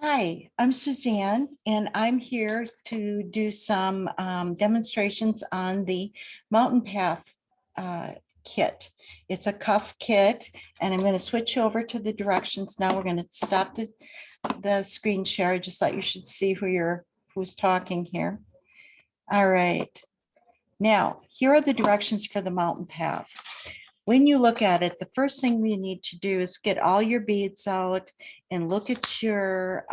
Hi, I'm Suzanne, and I'm here to do some demonstrations on the Mountain Path uh, kit. It's a cuff kit, and I'm going to switch over to the directions now. We're going to stop the screen share. I just thought you should see who's talking here. All right. Now, here are the directions for the Mountain Path. When you look at it, the first thing you need to do is get all your beads out and look at your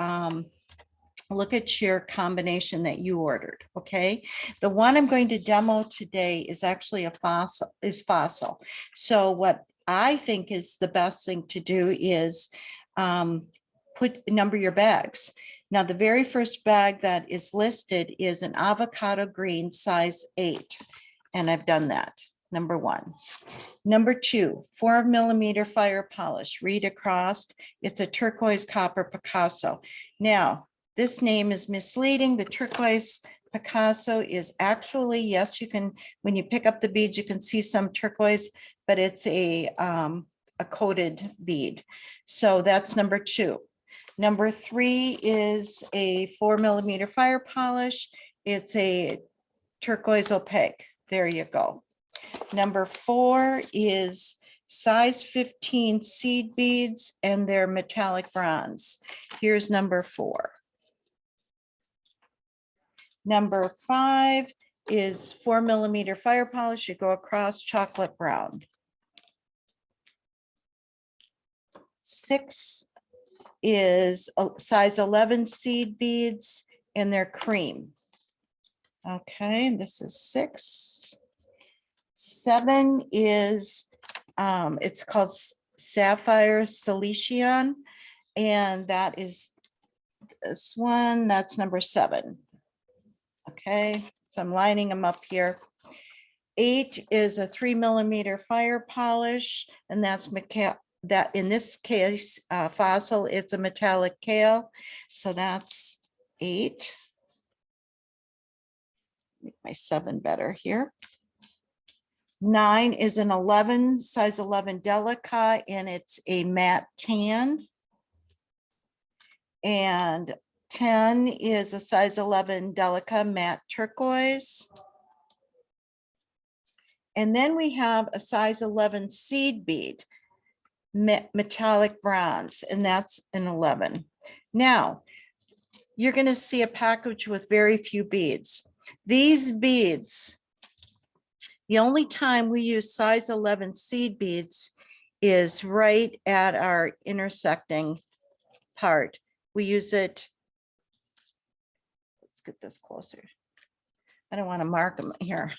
combination that you ordered. Okay, the one I'm going to demo today is actually fossil. So what I think is the best thing to do is number your bags. Now, the very first bag that is listed is an avocado green size 8, and I've done that. Number one. Number two, 4mm fire polish, read across. It's a turquoise copper Picasso. Now, this name is misleading. The turquoise Picasso is actually, yes, you can, when you pick up the beads, you can see some turquoise, but it's a coated bead. So that's number two. Number three is a 4mm fire polish. It's a turquoise opaque. There you go. Number four is size 15 seed beads, and they're metallic bronze. Here's number four. Number five is 4mm fire polish. You go across, chocolate brown. 6 is a size 11 seed beads, and they're cream. Okay, this is 6. 7 is, it's called Sapphire Silicion, and that is this one. That's number 7. Okay, so I'm lining them up here. 8 is a 3mm fire polish, and that's that in this case, fossil, it's a metallic kale. So that's 8. Make my 7 better here. 9 is an 11, size 11 Delica, and it's a matte tan. And 10 is a size 11 Delica matte turquoise. And then we have a size 11 seed bead, metallic bronze, and that's an 11. Now, you're going to see a package with very few beads. These beads, the only time we use size 11 seed beads is right at our intersecting part. We use it. Let's get this closer. I don't want to mark them here.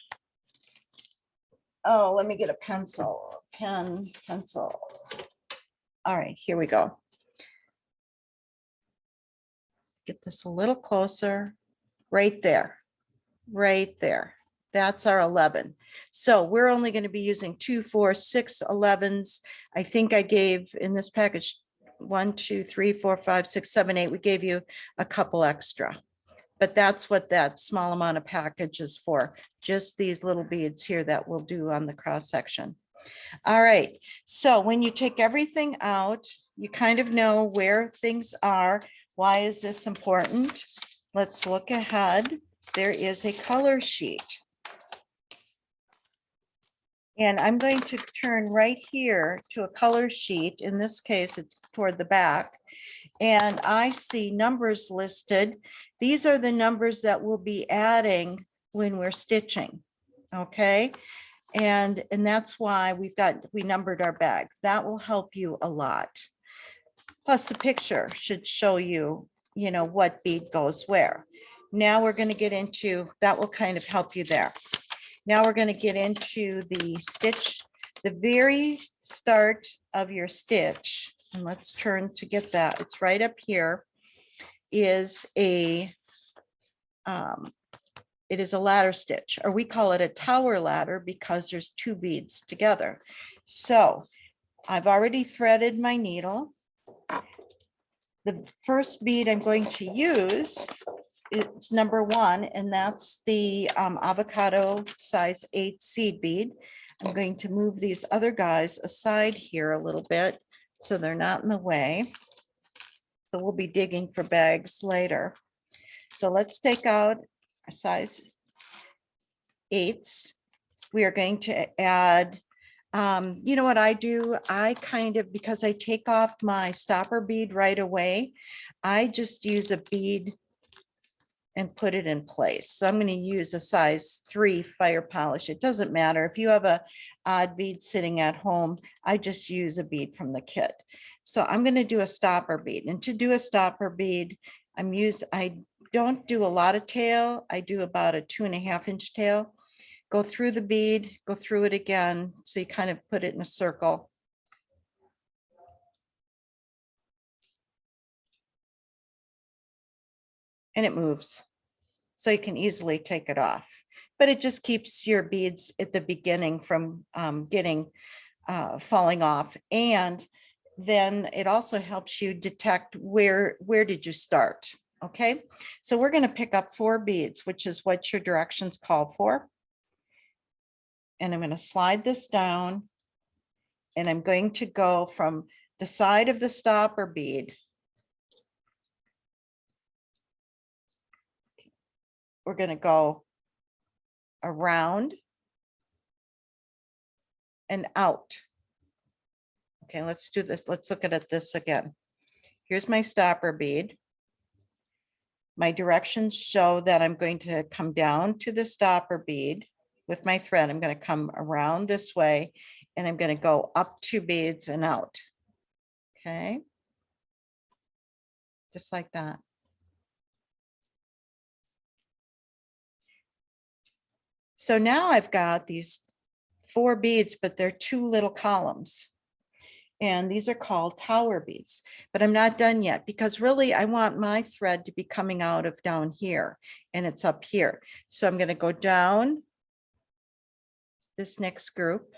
Oh, let me get a pencil, pencil. All right, here we go. Get this a little closer. Right there, right there. That's our 11. So we're only going to be using 2, 4, 6 11s. I think I gave in this package 1, 2, 3, 4, 5, 6, 7, 8. We gave you a couple extra, but that's what that small amount of package is for. Just these little beads here that we'll do on the cross section. All right. So when you take everything out, you kind of know where things are. Why is this important? Let's look ahead. There is a color sheet. And I'm going to turn right here to a color sheet. In this case, it's toward the back. And I see numbers listed. These are the numbers that we'll be adding when we're stitching. Okay. And that's why we numbered our bag. That will help you a lot. Plus the picture should show you, what bead goes where. Now we're going to get into, that will kind of help you there. Now we're going to get into the stitch, the very start of your stitch. And let's turn to get that. It's right up here, is it is a ladder stitch, or we call it a tower ladder because there's 2 beads together. So I've already threaded my needle. The first bead I'm going to use, it's number 1, and that's the avocado size 8 seed bead. I'm going to move these other guys aside here a little bit so they're not in the way. So we'll be digging for bags later. So let's take out our size 8s. We are going to add, you know what I do? I kind of, because I take off my stopper bead right away, I just use a bead and put it in place. So I'm going to use a size 3 fire polish. It doesn't matter if you have a odd bead sitting at home. I just use a bead from the kit. So I'm going to do a stopper bead, and to do a stopper bead, I don't do a lot of tail. I do about a 2.5 inch tail. Go through the bead, go through it again. So you kind of put it in a circle. And it moves. So you can easily take it off. But it just keeps your beads at the beginning from falling off. And then it also helps you detect where did you start. Okay, so we're going to pick up 4 beads, which is what your directions call for. And I'm going to slide this down, and I'm going to go from the side of the stopper bead. We're going to go around and out. Okay, let's do this. Let's look at this again. Here's my stopper bead. My directions show that I'm going to come down to the stopper bead with my thread. I'm going to come around this way, and I'm going to go up 2 beads and out. Okay, just like that. So now I've got these 4 beads, but they're 2 little columns. And these are called tower beads, but I'm not done yet, because really I want my thread to be coming out of down here, and it's up here. So I'm going to go down this next group.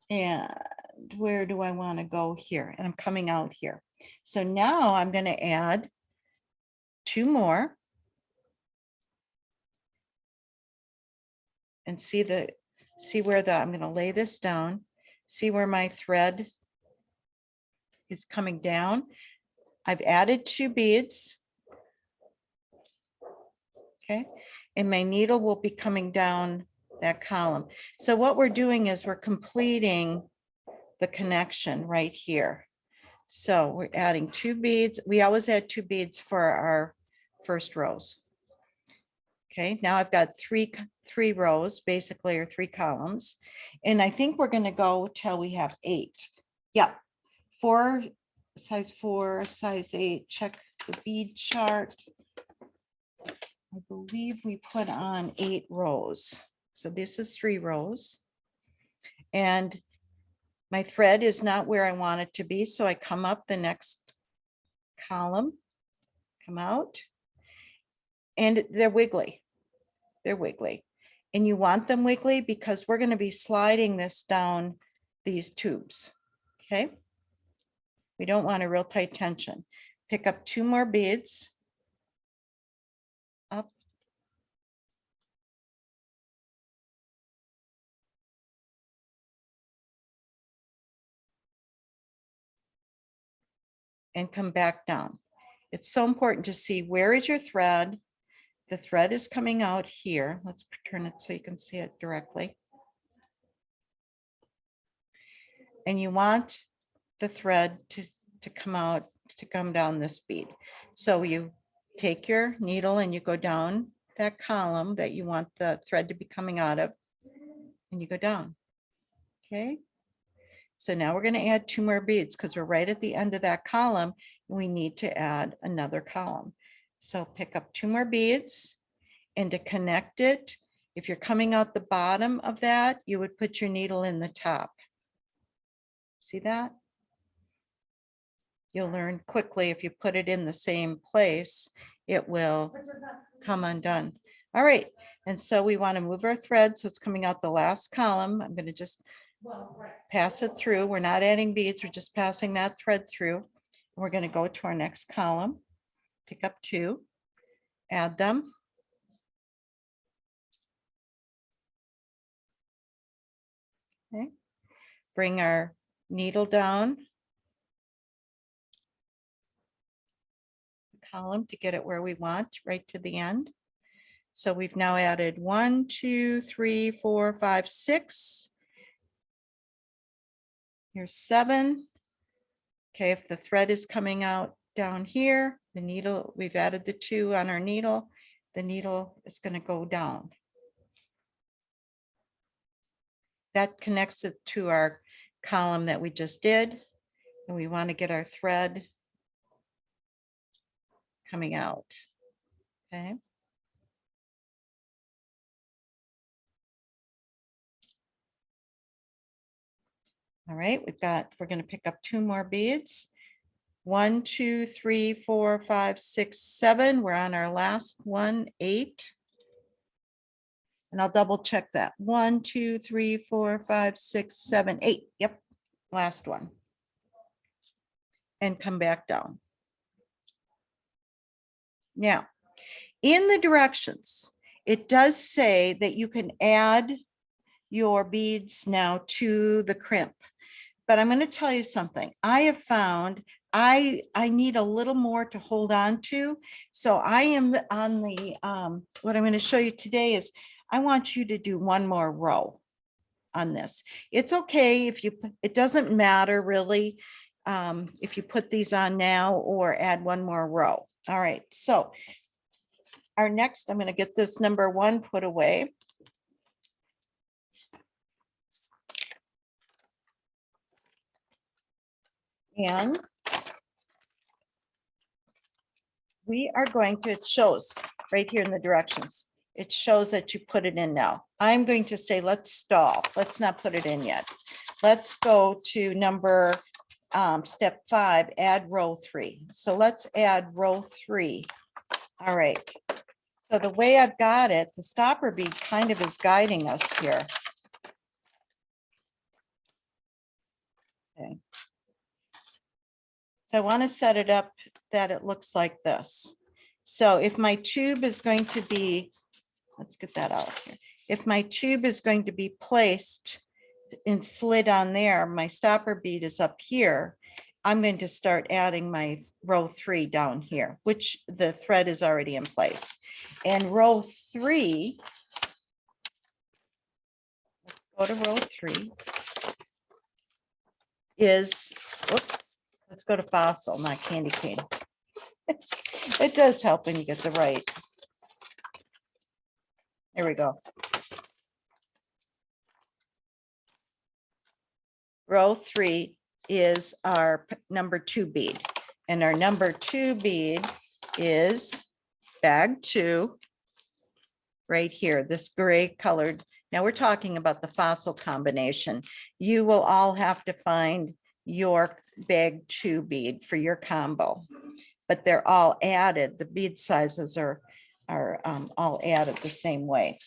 And where do I want to go here? And I'm coming out here. So now I'm going to add 2 more. And see where I'm going to lay this down. See where my thread is coming down. I've added 2 beads. Okay. And my needle will be coming down that column. So what we're doing is we're completing the connection right here. So we're adding 2 beads. We always add 2 beads for our first rows. Okay, now I've got three rows basically, or 3 columns. And I think we're going to go till we have 8. Yeah, size 4, size 8. Check the bead chart. I believe we put on 8 rows. So this is 3 rows. And my thread is not where I want it to be. So I come up the next column, come out, and they're wiggly. They're wiggly. And you want them wiggly because we're going to be sliding this down these tubes. Okay. We don't want a real tight tension. Pick up 2 more beads. Up. And come back down. It's so important to see where is your thread. The thread is coming out here. Let's turn it so you can see it directly. And you want the thread to come down this bead. So you take your needle and you go down that column that you want the thread to be coming out of, and you go down. Okay. So now we're going to add 2 more beads because we're right at the end of that column. We need to add another column. So pick up 2 more beads, and to connect it, if you're coming out the bottom of that, you would put your needle in the top. See that? You'll learn quickly if you put it in the same place, it will come undone. All right. And so we want to move our thread so it's coming out the last column. I'm going to just pass it through. We're not adding beads. We're just passing that thread through. We're going to go to our next column. pick up 2, add them. Okay. Bring our needle down the column to get it where we want, right to the end. So we've now added 1, 2, 3, 4, 5, 6. Here's 7. Okay, if the thread is coming out down here, the needle, we've added the 2 on our needle, the needle is going to go down. That connects it to our column that we just did, and we want to get our thread coming out. Okay. All right, we're going to pick up 2 more beads. 1, 2, 3, 4, 5, 6, 7. We're on our last one, 8. And I'll double check that. 1, 2, 3, 4, 5, 6, 7, 8. Yep, last one. And come back down. Now, in the directions, it does say that you can add your beads now to the crimp. But I'm going to tell you something. I have found I need a little more to hold on to. So I am on the, what I'm going to show you today is I want you to do 1 more row on this. It's okay if you, it doesn't matter really if you put these on now or add 1 more row. All right, so our next, I'm going to get this number 1 put away. And we are going to, it shows right here in the directions. It shows that you put it in now. I'm going to say, let's stall. Let's not put it in yet. Let's go to number, step 5, add row 3. So let's add row 3. All right. So the way I've got it, the stopper bead kind of is guiding us here. Okay. So I want to set it up that it looks like this. So if my tube is going to be, let's get that out here. If my tube is going to be placed and slid on there, my stopper bead is up here. I'm going to start adding my row 3 down here, which the thread is already in place. And row 3, let's go to row 3, is, whoops, let's go to fossil, not candy cane. It does help when you get the right. There we go. Row 3 is our number 2 bead. And our number 2 bead is bag 2 right here, this gray colored. Now we're talking about the fossil combination. You will all have to find your bag 2 bead for your combo, but they're all added. The bead sizes are all added the same way.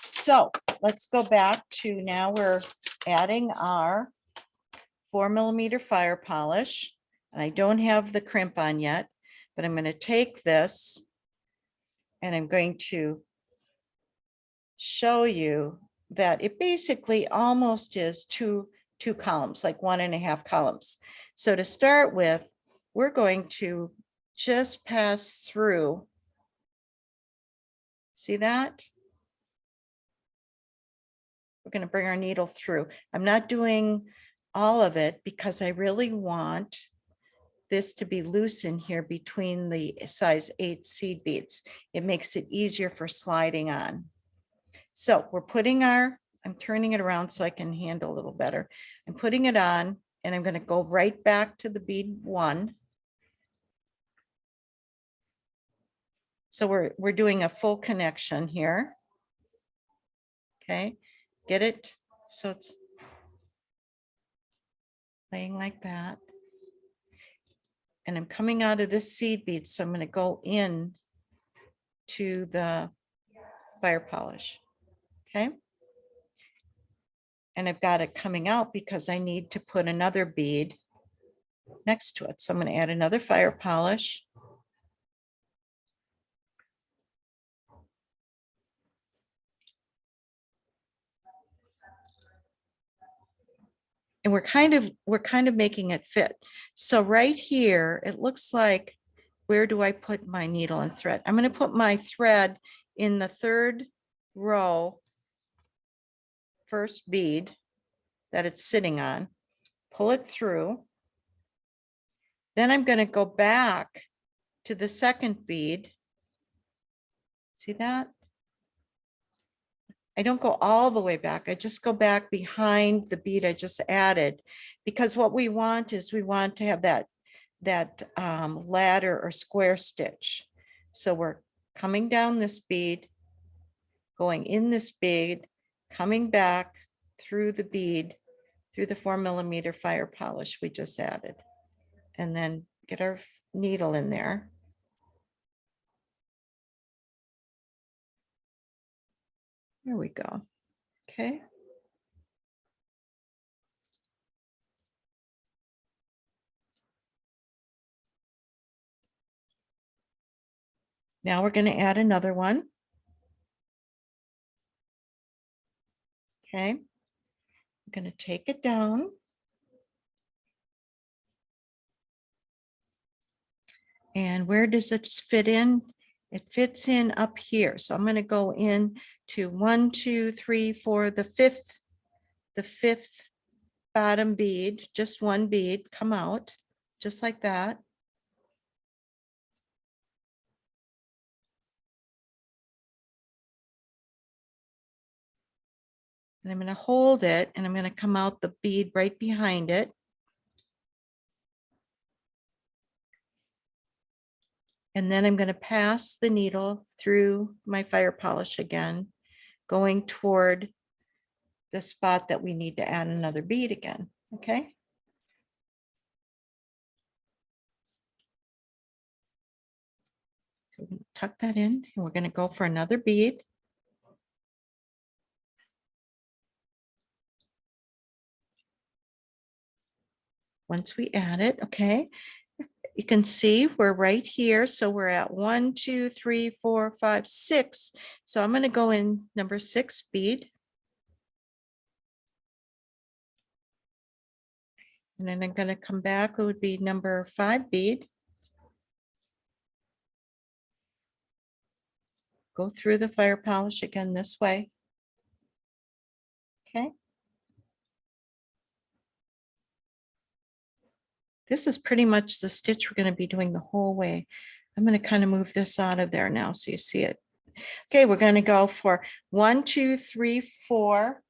So let's go back to, now we're adding our 4mm fire polish, and I don't have the crimp on yet, but I'm going to take this and I'm going to show you that it basically almost is two columns, like 1.5 columns. So to start with, we're going to just pass through. See that? We're going to bring our needle through. I'm not doing all of it because I really want this to be loose in here between the size 8 seed beads. It makes it easier for sliding on. So we're putting our, I'm turning it around so I can handle a little better. I'm putting it on and I'm going to go right back to the bead 1. So we're doing a full connection here. Okay, get it? So it's laying like that. And I'm coming out of this seed bead, so I'm going to go in to the fire polish. Okay. And I've got it coming out because I need to put another bead next to it. So I'm going to add another fire polish. And we're kind of making it fit. So right here, it looks like, where do I put my needle and thread? I'm going to put my thread in the third row, first bead that it's sitting on, pull it through. Then I'm going to go back to the second bead. See that? I don't go all the way back. I just go back behind the bead I just added, because what we want is we want to have that ladder or square stitch. So we're coming down this bead, going in this bead, coming back through the bead, through the 4mm fire polish we just added, and then get our needle in there. There we go. Okay. Now we're going to add another one. Okay. I'm going to take it down. And where does it fit in? It fits in up here. So I'm going to go in to 1, 2, 3, 4, the fifth bottom bead, just one bead, come out just like that. And I'm going to hold it, and I'm going to come out the bead right behind it. And then I'm going to pass the needle through my fire polish again, going toward the spot that we need to add another bead again. Okay. So we're going to tuck that in, and we're going to go for another bead. Once we add it, okay, you can see we're right here. So we're at 1, 2, 3, 4, 5, 6. So I'm going to go in number 6 bead. And then I'm going to come back. It would be number 5 bead. Go through the fire polish again this way. Okay. This is pretty much the stitch we're going to be doing the whole way. I'm going to kind of move this out of there now so you see it. Okay, we're going to go for 1, 2, 3, 4.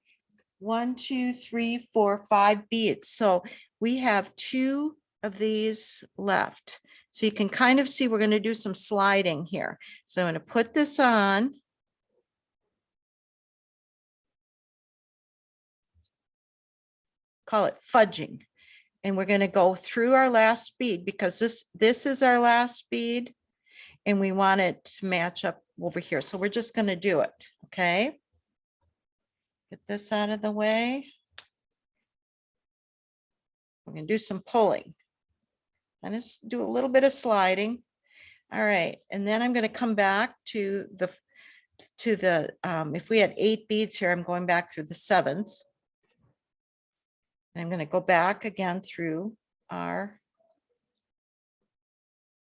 1, 2, 3, 4, 5 beads. So we have 2 of these left. So you can kind of see we're going to do some sliding here. So I'm going to put this on. Call it fudging. And we're going to go through our last bead, because this is our last bead, and we want it to match up over here. So we're just going to do it. Okay. Get this out of the way. We're going to do some pulling. And just do a little bit of sliding. All right. And then I'm going to come back to the if we had 8 beads here, I'm going back through the 7th. And I'm going to go back again through our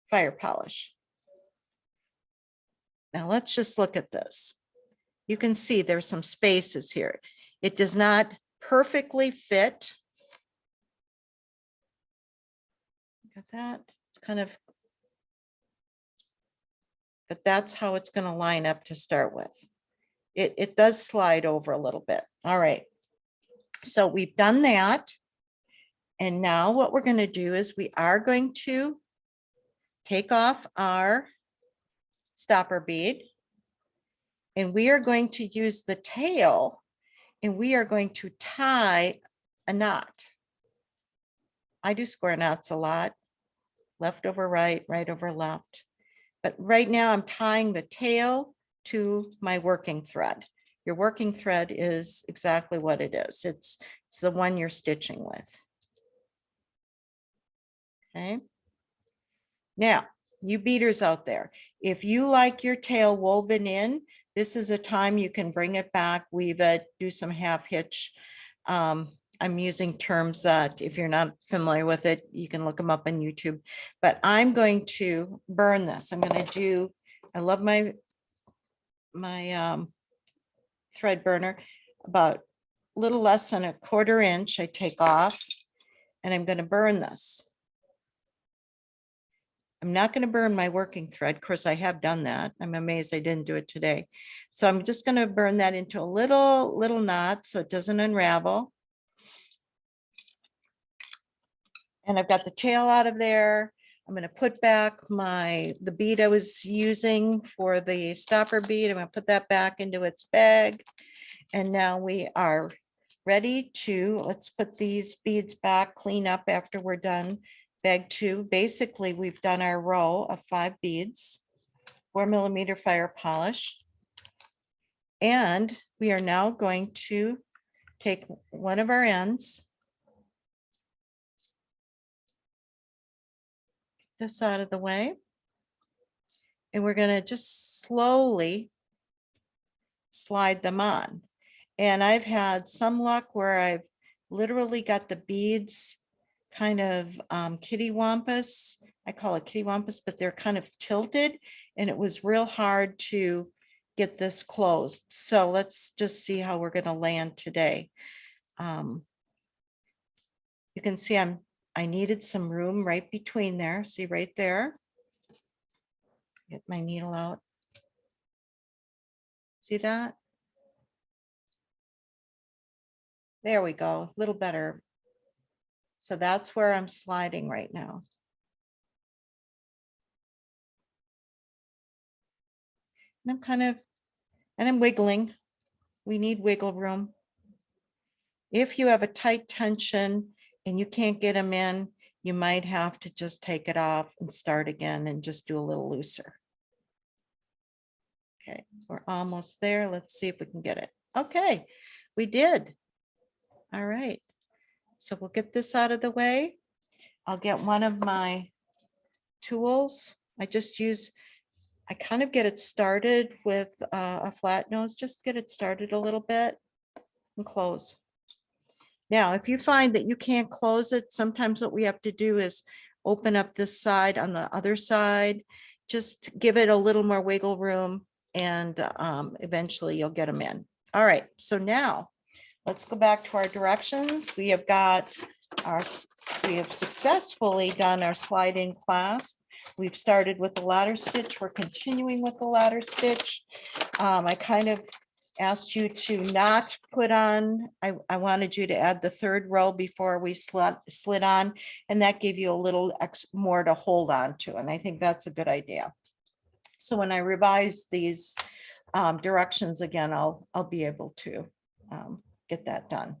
fire polish. Now let's just look at this. You can see there's some spaces here. It does not perfectly fit. Got that? It's kind of, but that's how it's going to line up to start with. It does slide over a little bit. All right. So we've done that. And now what we're going to do is we are going to take off our stopper bead, and we are going to use the tail, and we are going to tie a knot. I do square knots a lot, left over right, right over left. But right now I'm tying the tail to my working thread. Your working thread is exactly what it is. It's the one you're stitching with. Okay. Now, you beaters out there, if you like your tail woven in, this is a time you can bring it back, weave it, do some half hitch I'm using terms that if you're not familiar with it, you can look them up on YouTube. But I'm going to burn this. I'm going to do, I love my thread burner, about a little less than a 1/4 inch I take off, and I'm going to burn this. I'm not going to burn my working thread. Of course, I have done that. I'm amazed I didn't do it today. So I'm just going to burn that into a little knot so it doesn't unravel. And I've got the tail out of there. I'm going to put back the bead I was using for the stopper bead. I'm going to put that back into its bag. And now we are ready to, let's put these beads back, clean up after we're done. Bag 2, basically we've done our row of 5 beads, 4mm fire polish. And we are now going to take one of our ends, this out of the way, and we're going to just slowly slide them on. And I've had some luck where I've literally got the beads kind of kittywampus. I call it kittywampus, but they're kind of tilted, and it was real hard to get this closed. So let's just see how we're going to land today. You can see I needed some room right between there. See right there. Get my needle out. See that? There we go, a little better. So that's where I'm sliding right now. And I'm wiggling. We need wiggle room. If you have a tight tension and you can't get them in, you might have to just take it off and start again and just do a little looser. Okay, we're almost there. Let's see if we can get it. Okay, we did. All right, so we'll get this out of the way. I'll get one of my tools. I kind of get it started with a flat nose, just get it started a little bit and close. Now, if you find that you can't close it, sometimes what we have to do is open up this side on the other side, just give it a little more wiggle room, and eventually you'll get them in. All right, so now let's go back to our directions. We have successfully done our slide-in clasp. We've started with the ladder stitch. We're continuing with the ladder stitch. I kind of asked you to not put on, I wanted you to add the 3rd row before we slid on, and that gave you a little more to hold on to. And I think that's a good idea. So when I revise these directions again, I'll be able to get that done.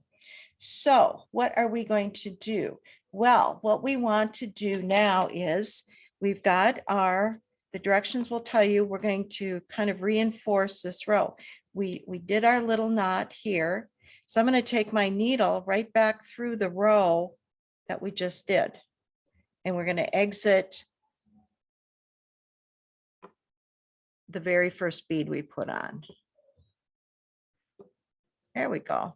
So what are we going to do? Well, what we want to do now is we've got the directions will tell you we're going to kind of reinforce this row. We did our little knot here. So I'm going to take my needle right back through the row that we just did. And we're going to exit the very first bead we put on. There we go.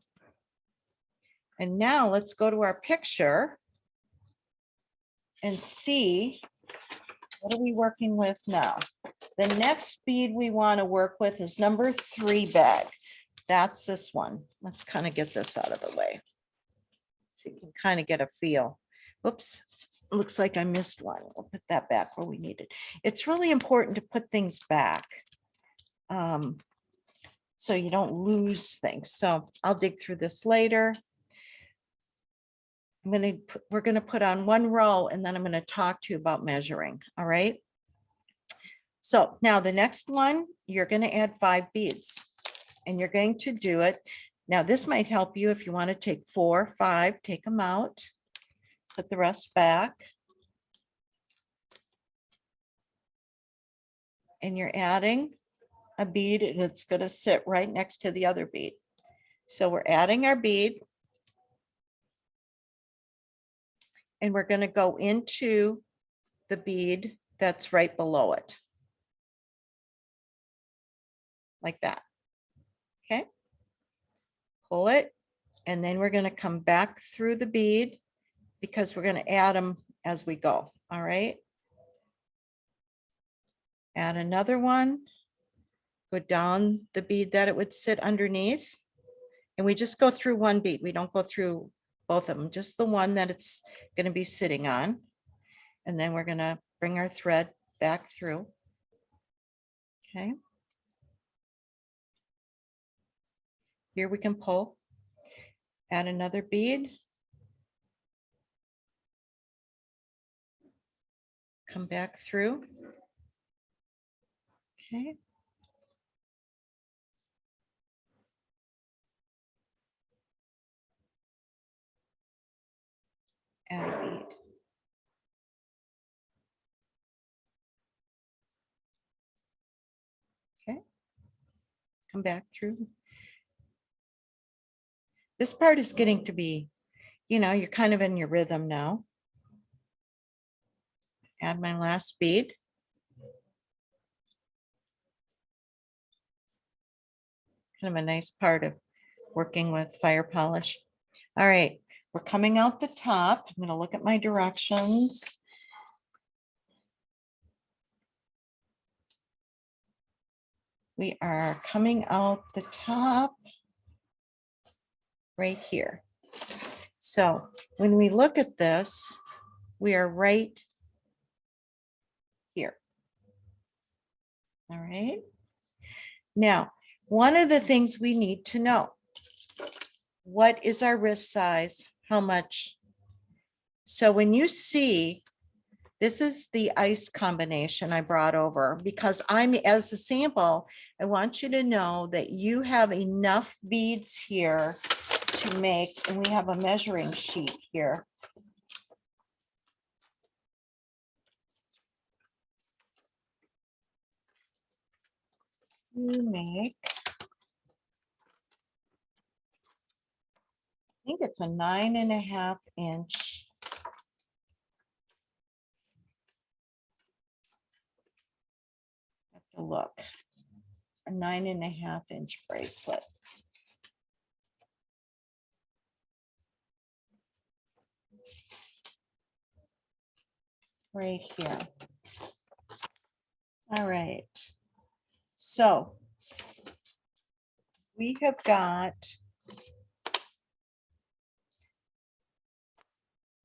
And now let's go to our picture and see, what are we working with now? The next bead we want to work with is number 3 bag. That's this one. Let's kind of get this out of the way so you can kind of get a feel. Oops, looks like I missed one. We'll put that back where we need it. It's really important to put things back so you don't lose things. So I'll dig through this later. We're going to put on 1 row, and then I'm going to talk to you about measuring. All right. So now the next one, you're going to add 5 beads, and you're going to do it. Now this might help you if you want to take 4, 5, take them out, put the rest back. And you're adding a bead, and it's going to sit right next to the other bead. So we're adding our bead. And we're going to go into the bead that's right below it. Like that. Okay. Pull it And then we're going to come back through the bead because we're going to add them as we go. All right. Add another one, go down the bead that it would sit underneath. And we just go through one bead. We don't go through both of them, just the one that it's going to be sitting on. And then we're going to bring our thread back through. Okay. Here we can pull, add another bead. Come back through. Okay. Add a bead. Okay. Come back through. This part is getting to be, you're kind of in your rhythm now. Add my last bead. Kind of a nice part of working with fire polish. All right, we're coming out the top. I'm going to look at my directions. We are coming out the top right here. So when we look at this, we are right here. All right. Now, one of the things we need to know, what is our wrist size? How much? So when you see, this is the ice combination I brought over because as a sample, I want you to know that you have enough beads here to make, and we have a measuring sheet here. You make, I think it's a 9.5 inch. Have to look. A 9.5 inch bracelet. Right here. All right. So we have got,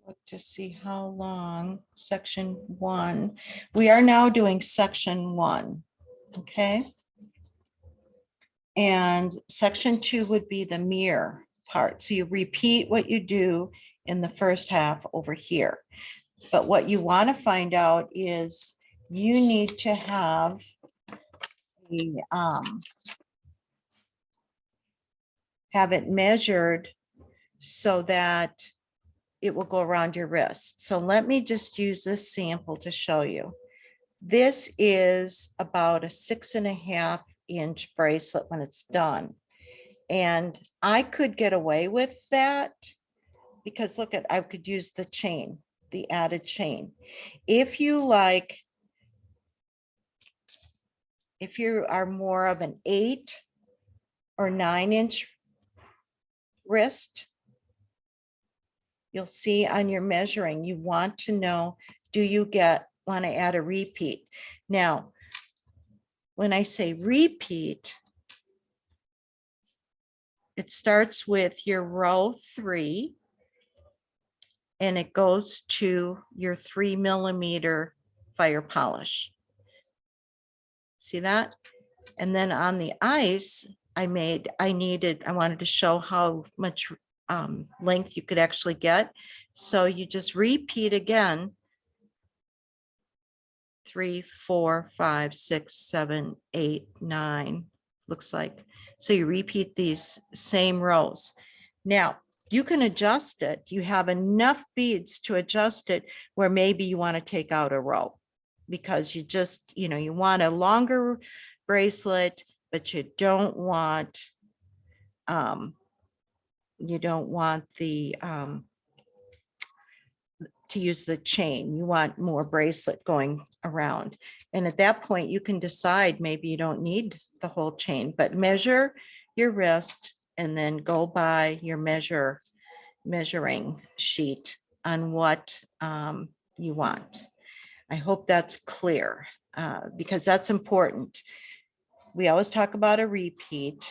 look to see how long, section 1. We are now doing section 1, okay? And section 2 would be the mirror part. So you repeat what you do in the first half over here. But what you want to find out is you need to have have it measured so that it will go around your wrist. So let me just use this sample to show you. This is about a 6.5 inch bracelet when it's done. And I could get away with that because look at, I could use the chain, the added chain. If you like, if you are more of an 8 or 9 inch wrist, you'll see on your measuring, you want to know, do you want to add a repeat? Now, when I say repeat, it starts with your row 3 and it goes to your 3 millimeter fire polish. See that? And then on the ice, I wanted to show how much length you could actually get. So you just repeat again, 3, 4, 5, 6, 7, 8, 9, looks like. So you repeat these same rows. Now, you can adjust it. You have enough beads to adjust it where maybe you want to take out a row because you just, you want a longer bracelet, but you don't want the to use the chain. You want more bracelet going around. And at that point, you can decide maybe you don't need the whole chain, but measure your wrist and then go by your measuring sheet on what you want. I hope that's clear because that's important. We always talk about a repeat,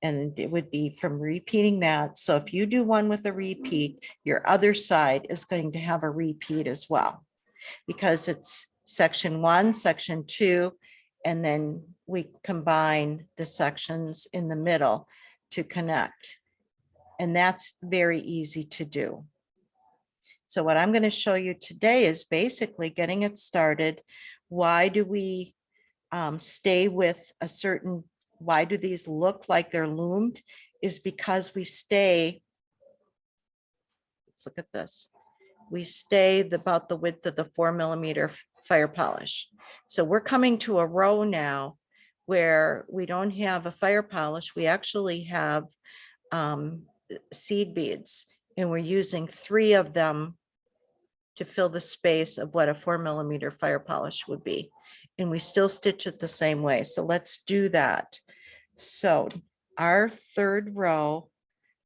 and it would be from repeating that. So if you do one with a repeat, your other side is going to have a repeat as well, because it's section 1, section 2, and then we combine the sections in the middle to connect. And that's very easy to do. So what I'm going to show you today is basically getting it started. Why do we stay with a certain, why do these look like they're loomed? Is because we stay, let's look at this. We stay about the width of the 4mm fire polish. So we're coming to a row now where we don't have a fire polish. We actually have seed beads, and we're using 3 of them to fill the space of what a 4mm fire polish would be. And we still stitch it the same way. So let's do that. So our 3rd row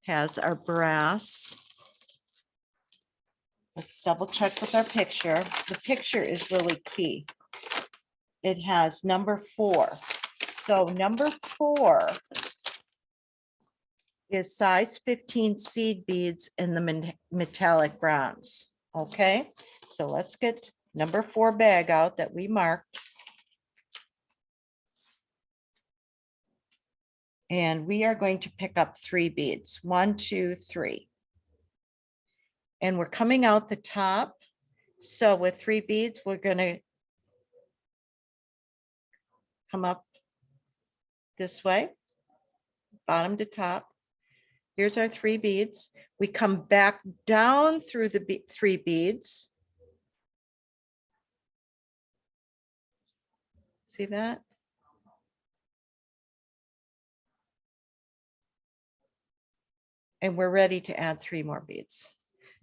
has our brass. Let's double check with our picture. The picture is really key. It has number 4. So number 4 is size 15 seed beads in the metallic bronze. Okay, so let's get number 4 bag out that we marked. And we are going to pick up 3 beads, 1, 2, 3. And we're coming out the top. So with 3 beads, we're going to come up this way, bottom to top. Here's our 3 beads. We come back down through the 3 beads. See that? And we're ready to add 3 more beads.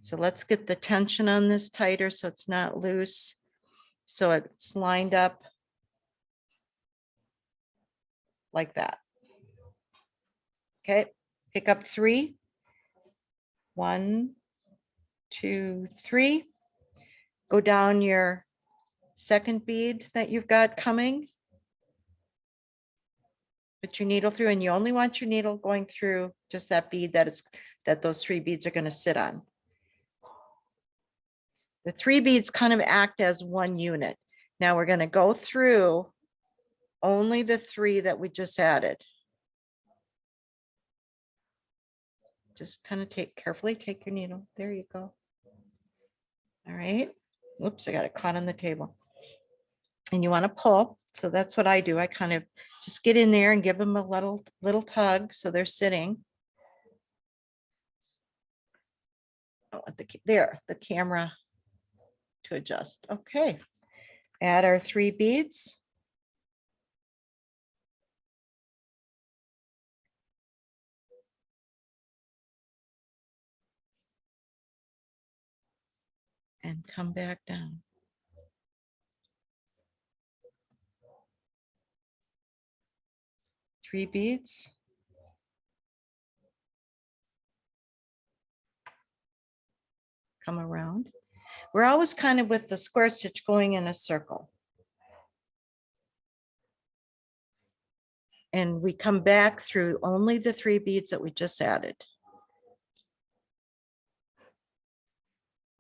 So let's get the tension on this tighter so it's not loose. So it's lined up like that. Okay, pick up 3. 1, 2, 3. Go down your 2nd bead that you've got coming. Put your needle through, and you only want your needle going through just that bead that those 3 beads are going to sit on. The 3 beads kind of act as one unit. Now we're going to go through only the 3 that we just added. Just kind of carefully take your needle. There you go. All right. Oops, I got it caught on the table. And you want to pull. So that's what I do. I kind of just get in there and give them a little tug so they're sitting. Oh, the camera to adjust. Okay. Add our 3 beads. And come back down. Three beads. Come around. We're always kind of with the square stitch going in a circle. And we come back through only the 3 beads that we just added.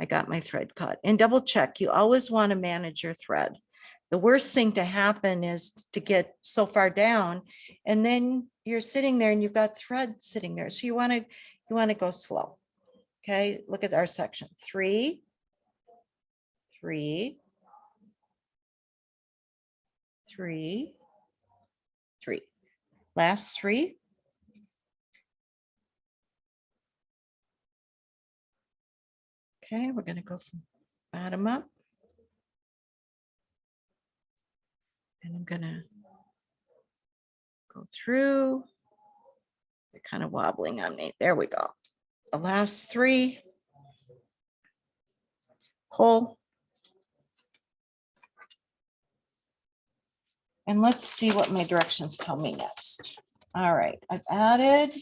I got my thread caught. And double check. You always want to manage your thread. The worst thing to happen is to get so far down and then you're sitting there and you've got thread sitting there. So you want to go slow. Okay, look at our section. 3, 3, 3, 3. Last 3. Okay, we're going to go from bottom up. And I'm going to go through. They're kind of wobbling on me. There we go. The last 3. Pull. And let's see what my directions tell me next. All right, I've added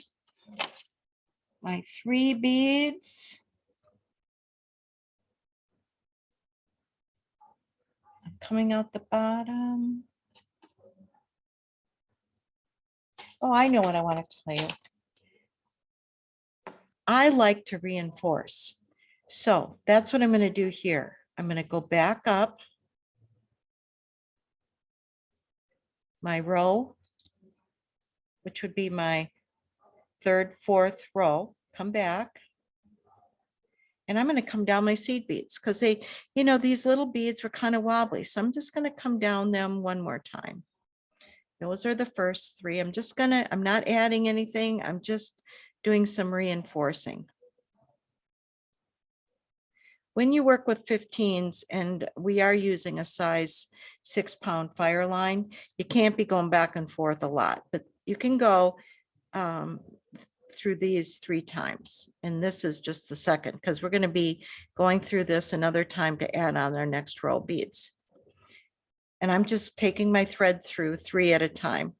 my 3 beads. I'm coming out the bottom. Oh, I know what I want to tell you. I like to reinforce. So that's what I'm going to do here. I'm going to go back up my row, which would be my 3rd, 4th row, come back. And I'm going to come down my seed beads because they, these little beads were kind of wobbly. So I'm just going to come down them one more time. Those are the first 3. I'm not adding anything. I'm just doing some reinforcing. When you work with 15s, and we are using a size 6-pound fire line, you can't be going back and forth a lot, but you can go through these 3 times. And this is just the second, because we're going to be going through this another time to add on our next row of beads. And I'm just taking my thread through 3 at a time.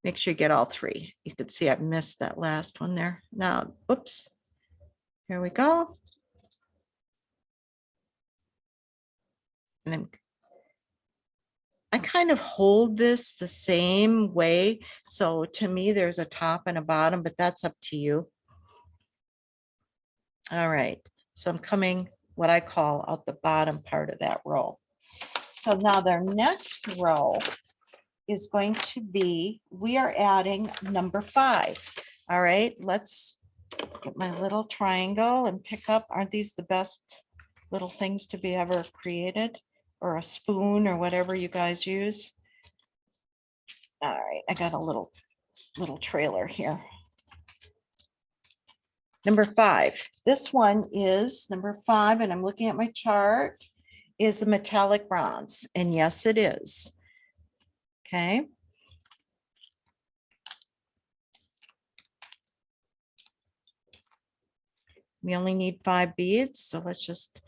Make sure you get all 3. You can see I've missed that last one there. Now, oops, here we go. And I kind of hold this the same way. So to me, there's a top and a bottom, but that's up to you. All right, so I'm coming what I call out the bottom part of that row. So now their next row is going to be, we are adding number 5. All right, let's get my little triangle and pick up. Aren't these the best little things to be ever created? Or a spoon or whatever you guys use. All right, I got a little trailer here. Number 5. This one is number 5, and I'm looking at my chart, is a metallic bronze. And yes, it is. Okay. We only need 5 beads, so let's just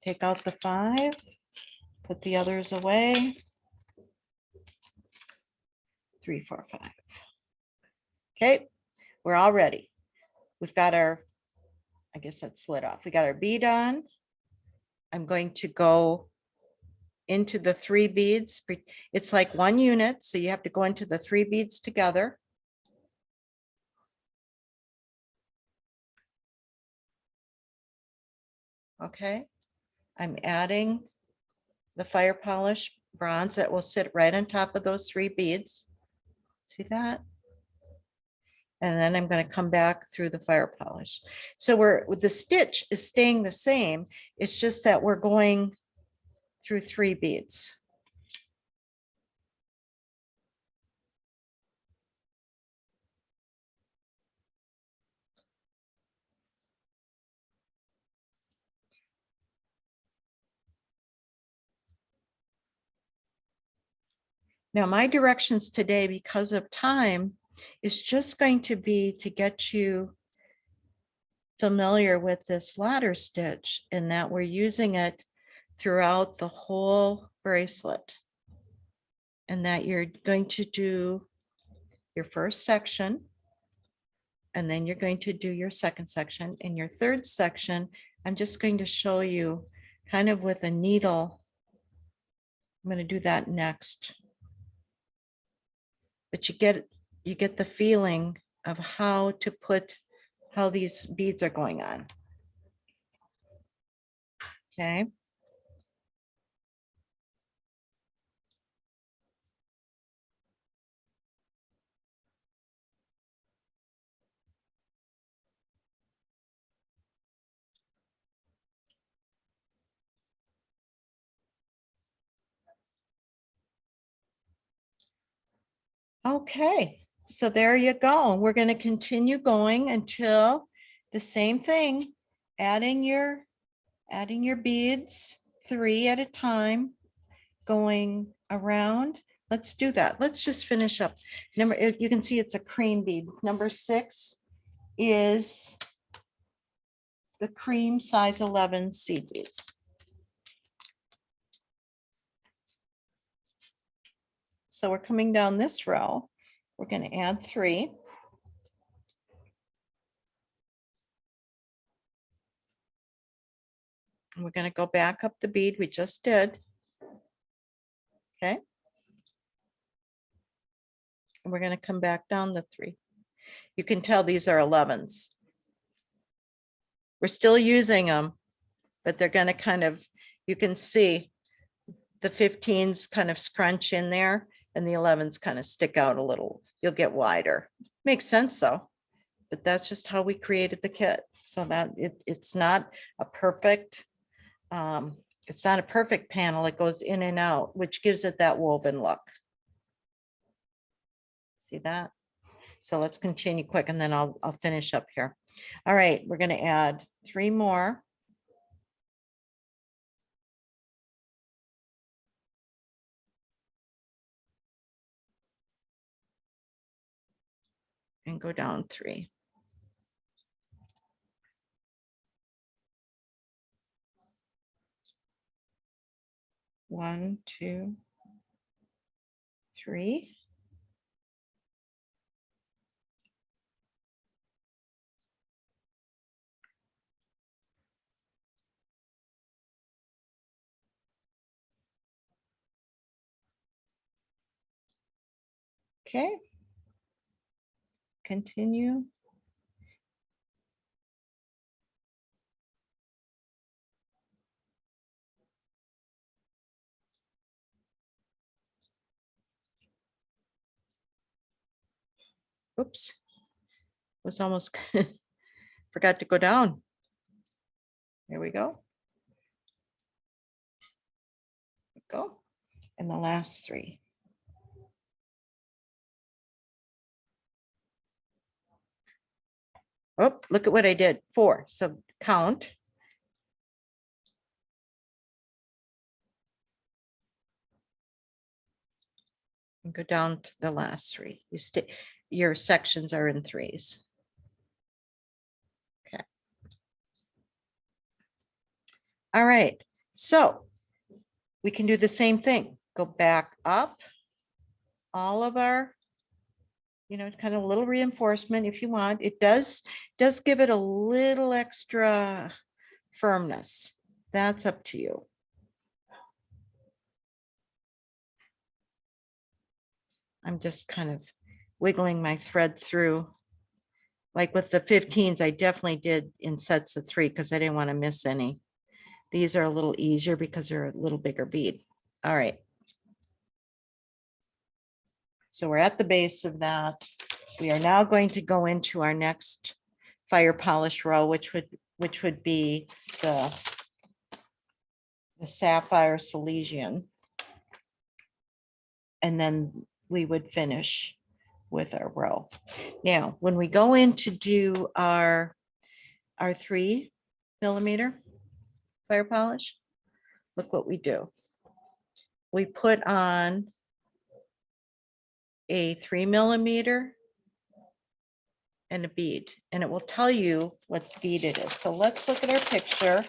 take out the 5, put the others away. 3, 4, 5. Okay, we're all ready. We've got our, I guess that slid off. We got our bead on. I'm going to go into the 3 beads. It's like 1 unit, so you have to go into the 3 beads together. Okay, I'm adding the fire polish bronze that will sit right on top of those 3 beads. See that? And then I'm going to come back through the fire polish. So the stitch is staying the same. It's just that we're going through 3 beads. Now, my directions today, because of time, is just going to be to get you familiar with this ladder stitch, and that we're using it throughout the whole bracelet. And that you're going to do your first section, and then you're going to do your second section. In your third section, I'm just going to show you kind of with a needle. I'm going to do that next. But you get the feeling of how these beads are going on. Okay. Okay, so there you go. We're going to continue going until the same thing, adding your beads 3 at a time, going around. Let's do that. Let's just finish up. You can see it's a cream bead. Number 6 is the cream size 11 seed beads. So we're coming down this row. We're going to add 3. And we're going to go back up the bead we just did. Okay. And we're going to come back down the 3. You can tell these are 11s. We're still using them, but they're going to kind of, you can see the 15s kind of scrunch in there and the 11s kind of stick out a little. You'll get wider. Makes sense though, but that's just how we created the kit. So that it's not a perfect, it's not a perfect panel. It goes in and out, which gives it that woven look. See that? So let's continue quick and then I'll finish up here. All right, we're going to add 3 more. And go down 3. One, 2, 3. Okay. Continue. Oops. Was almost forgot to go down. There we go. Go. And the last 3. Oh, look at what I did. 4. So count. And go down to the last 3. You stay, your sections are in 3s. Okay. All right. So we can do the same thing. Go back up all of our, you know, kind of a little reinforcement if you want. It does give it a little extra firmness. That's up to you. I'm just kind of wiggling my thread through. Like with the 15s, I definitely did in sets of 3 because I didn't want to miss any. These are a little easier because they're a little bigger bead. All right. So we're at the base of that. We are now going to go into our next fire polish row, which would be the sapphire Silesian. And then we would finish with our row. Now, when we go in to do our 3 millimeter fire polish, look what we do. We put on a 3 millimeter and a bead, and it will tell you what bead it is. So let's look at our picture.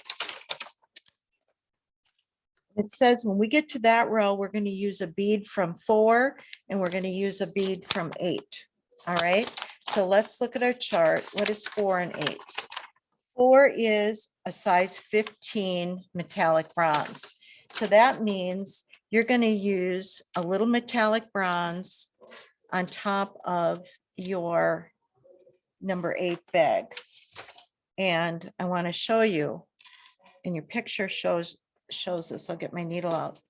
It says when we get to that row, we're going to use a bead from 4 and we're going to use a bead from 8. All right. So let's look at our chart. What is 4 and 8? 4 is a size 15 metallic bronze. So that means you're going to use a little metallic bronze on top of your number 8 bag. And I want to show you, and your picture shows this. I'll get my needle out.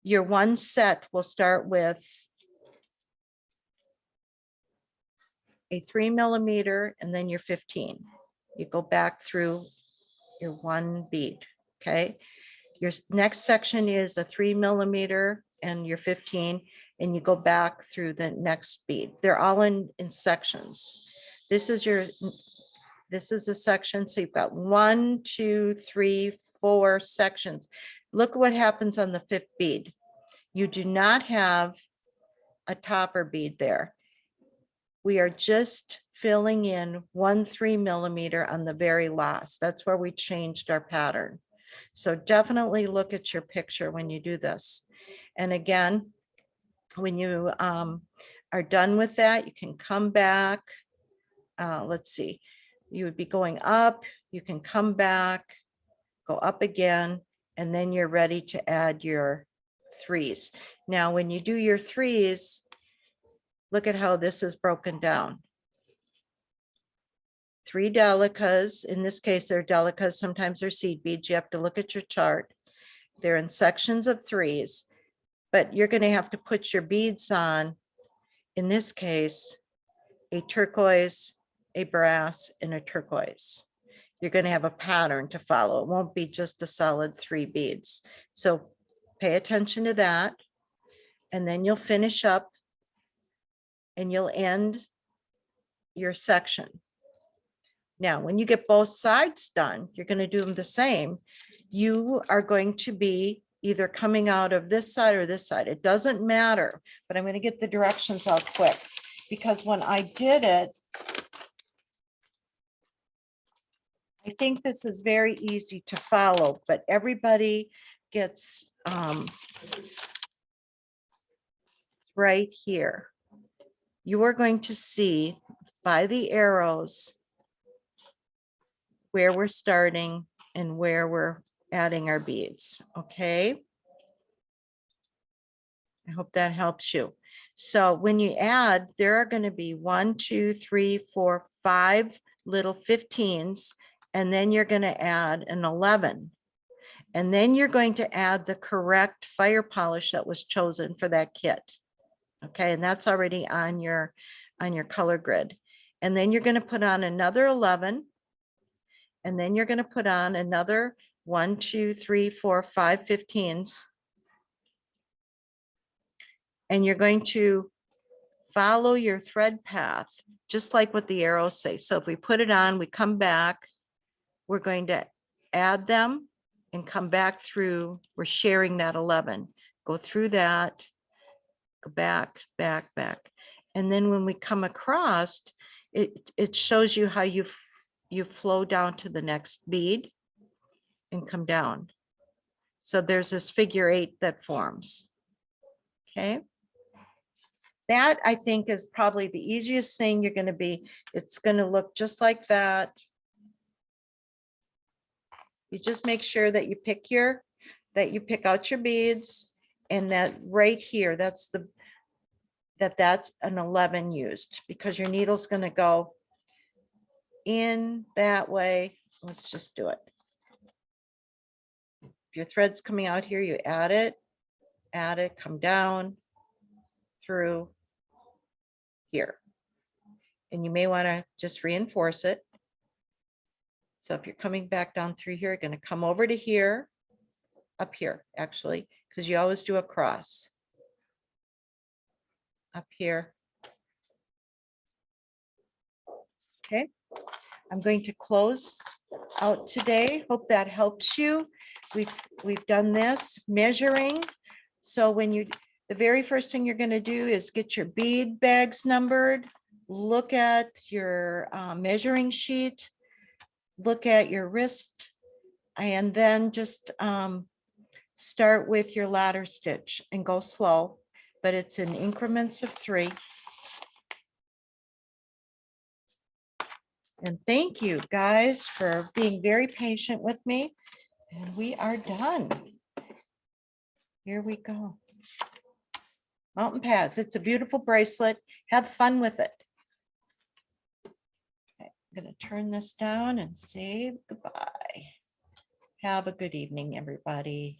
Your one set will start with a 3 millimeter and then your 15. You go back through your 1 bead. Okay. Your next section is a 3 millimeter and your 15, and you go back through the next bead. They're all in sections. This is a section. So you've got 1, 2, 3, 4 sections. Look what happens on the 5th bead. You do not have a topper bead there. We are just filling in 1 3 millimeter on the very last. That's where we changed our pattern. So definitely look at your picture when you do this. And again, when you are done with that, you can come back. Let's see, you would be going up, you can come back, go up again, and then you're ready to add your threes. Now, when you do your threes, look at how this is broken down. 3 delicas, in this case, they're delicas, sometimes they're seed beads. You have to look at your chart. They're in sections of threes, but you're going to have to put your beads on, in this case, a turquoise, a brass, and a turquoise. You're going to have a pattern to follow. It won't be just a solid 3 beads. So pay attention to that. And then you'll finish up and you'll end your section. Now, when you get both sides done, you're going to do them the same. You are going to be either coming out of this side or this side. It doesn't matter, but I'm going to get the directions out quick, because when I did it, I think this is very easy to follow, but everybody gets right here. You are going to see by the arrows where we're starting and where we're adding our beads, okay? I hope that helps you. So when you add, there are going to be 1, 2, 3, 4, 5 little 15s, and then you're going to add an 11. And then you're going to add the correct fire polish that was chosen for that kit. Okay, and that's already on your color grid. And then you're going to put on another 11. And then you're going to put on another 1, 2, 3, 4, 5 15s. And you're going to follow your thread path, just like what the arrows say. So if we put it on, we come back, we're going to add them and come back through. We're sharing that 11. Go through that, go back, back, back. And then when we come across, it shows you how you flow down to the next bead and come down. So there's this figure 8 that forms. Okay. That, I think, is probably the easiest thing you're going to be. It's going to look just like that. You just make sure that you pick out your beads, and that right here, that's an 11 used, because your needle's going to go in that way. Let's just do it. If your thread's coming out here, you add it, come down through here. And you may want to just reinforce it. So if you're coming back down through here, you're going to come over to here, up here, actually, because you always do a cross. Up here. Okay. I'm going to close out today. Hope that helps you. We've done this measuring. So when the very first thing you're going to do is get your bead bags numbered, look at your measuring sheet, look at your wrist, and then just start with your ladder stitch and go slow, but it's in increments of 3. And thank you guys for being very patient with me. And we are done. Here we go. Mountain Pass. It's a beautiful bracelet. Have fun with it. Okay, I'm going to turn this down and say goodbye. Have a good evening, everybody.